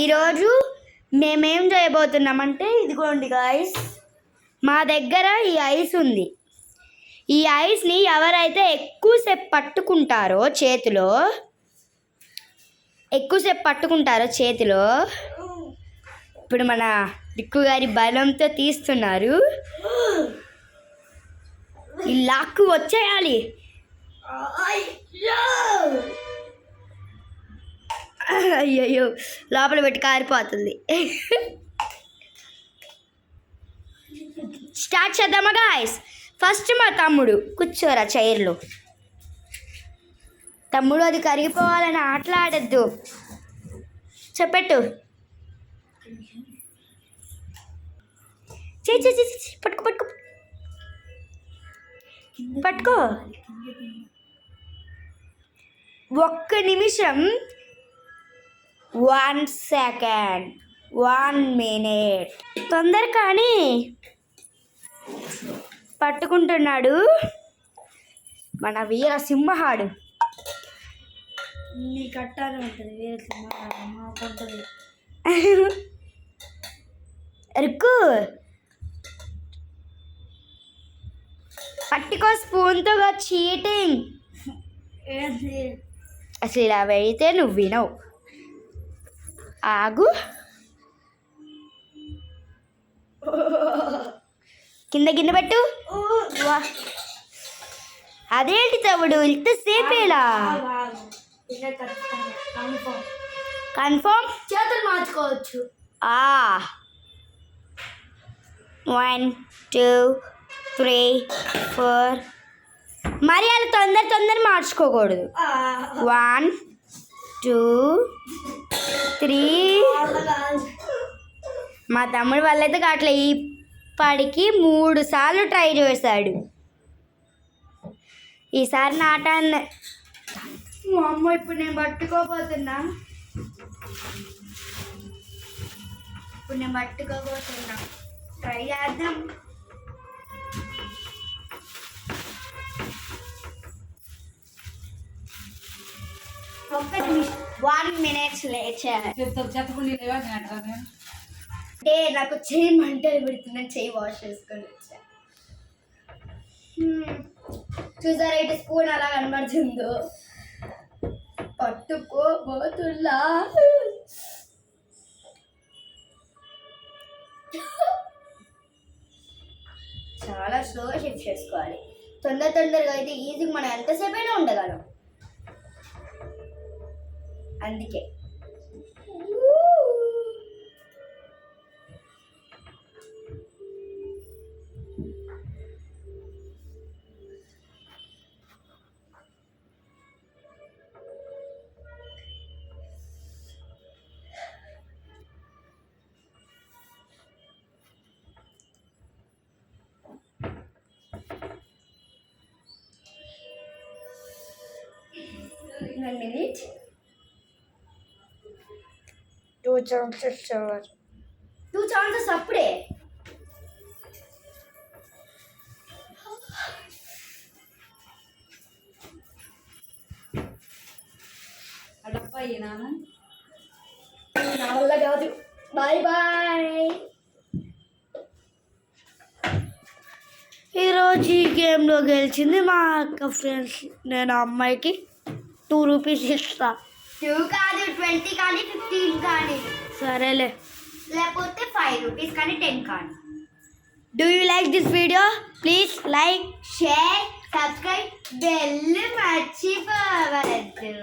ఈరోజు మేమేం చేయబోతున్నామంటే ఇదిగోండి గాయస్, మా దగ్గర ఈ ఐస్ ఉంది. ఈ ఐస్ని ఎవరైతే ఎక్కువసేపు పట్టుకుంటారో చేతిలో ఇప్పుడు మన దిక్కు గారి బలంతో తీస్తున్నారు. ఈ లాక్కు వచ్చేయాలి. అయ్యయ్యో, లోపల పెట్టి కారిపోతుంది. స్టార్ట్ చేద్దామా గాయస్? ఫస్ట్ మా తమ్ముడు కూర్చోరా చైర్లో. తమ్ముడు, అది కరిగిపోవాలని ఆటలాడద్దు. చెప్పట్టు. పట్టుకో పట్టుకో పట్టుకో. 1 నిమిషం, 1 సెకండ్, 1 మినిట్. తొందర కానీ పట్టుకుంటున్నాడు మన వీరసింహాడు. నీ కట్టాలి ఉంటుంది వీరసింహ. అరుకు పట్టుకో స్పూన్తో. చీటింగ్. అసలు ఇలా వెళితే నువ్వు వినవు. ఆగు. కింద గిన్నె పెట్టు. అదేంటి తమ్ముడు ఇంతసేపేలా? కన్ఫర్మ్. చేతులు మార్చుకోవచ్చు. 1 2 3 4. మరి అలా తొందర మార్చుకోకూడదు. 1 2 3. మా తమ్ముడు వాళ్ళైతే అట్లా ఇప్పటికి 3 సార్లు ట్రై చేశాడు. ఈసారి నాటాన్ని. మా అమ్మ ఇప్పుడు నేను పట్టుకోబోతున్నా. ట్రై చేద్దాం. ఒక్క నిమిషం, 1 మినిట్ లేట్ చేయాలి. అంటే నాకు చెయ్యి మంటలు పెడుతున్నాను. చెయ్యి వాష్ చేసుకొని వచ్చా. చూసారా ఇటు స్పూన్ అలా కనబడుతుందో? పట్టుకోబోతున్నా. చాలా స్లోగా షిఫ్ట్ చేసుకోవాలి. తొందరగా అయితే ఈజీగా మనం ఎంతసేపైనా ఉండగలం. అందుకే one minute. 2 chances shower. 2 chances అప్పుడే. అడపయ్యి నాన్న. నా వల్ల కాదు. Bye bye. ఈరోజు ఈ గేమ్లో గెలిచింది మా అక్క ఫ్రెండ్స్. నేను ఆ అమ్మాయికి 2 రూపీస్ ఇస్తా. 2 కాదు, 20 కానీ 15 కానీ. సరేలే. లేకపోతే 5 రూపీస్ కానీ 10 కానీ. Do you like this video? Please like, share, subscribe, bell మర్చిపోవద్దు.